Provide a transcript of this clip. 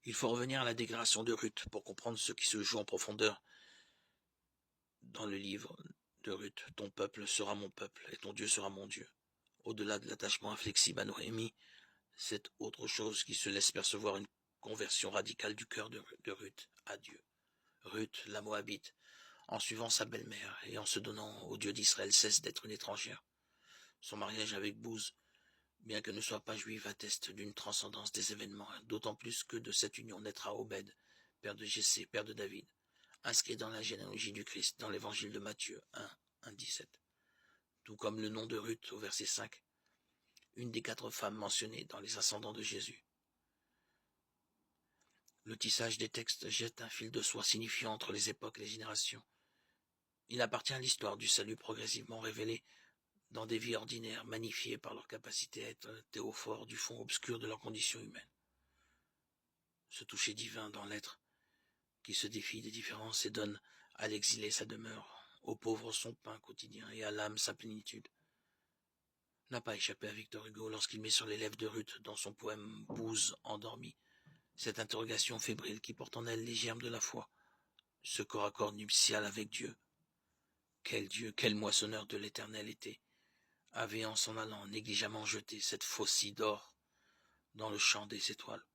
Il faut revenir à la déclaration de Ruth pour comprendre ce qui se joue en profondeur dans le livre de Ruth. Ton peuple sera mon peuple et ton Dieu sera mon Dieu. Au-delà de l'attachement inflexible à Noémie, c'est autre chose qui se laisse percevoir une conversion radicale du cœur de Ruth à Dieu. Ruth, la Moabite, en suivant sa belle-mère et en se donnant au Dieu d'Israël, cesse d'être une étrangère. Son mariage avec Bouz, bien que ne soit pas juive, atteste d'une transcendance des événements, d'autant plus que de cette union naîtra Obed, père de Jessé, père de David, inscrit dans la généalogie du Christ, dans l'évangile de Matthieu 1, 17. Tout comme le nom de Ruth au verset 5, une des 4 femmes mentionnées dans les ascendants de Jésus. Le tissage des textes jette un fil de soie signifiant entre les époques et les générations. Il appartient à l'histoire du salut progressivement révélé dans des vies ordinaires, magnifiées par leur capacité à être un théophore du fond obscur de leur condition humaine. Ce toucher divin dans l'être qui se défie des différences et donne à l'exilé sa demeure, aux pauvres son pain quotidien et à l'âme sa plénitude, n'a pas échappé à Victor Hugo lorsqu'il met sur les lèvres de Ruth dans son poème Bouze endormi, cette interrogation fébrile qui porte en elle les germes de la foi, ce corps à corps nuptial avec Dieu. Quel Dieu, quel moissonneur de l'éternel était, avait en s'en allant négligemment jeté cette faucille d'or dans le champ des étoiles.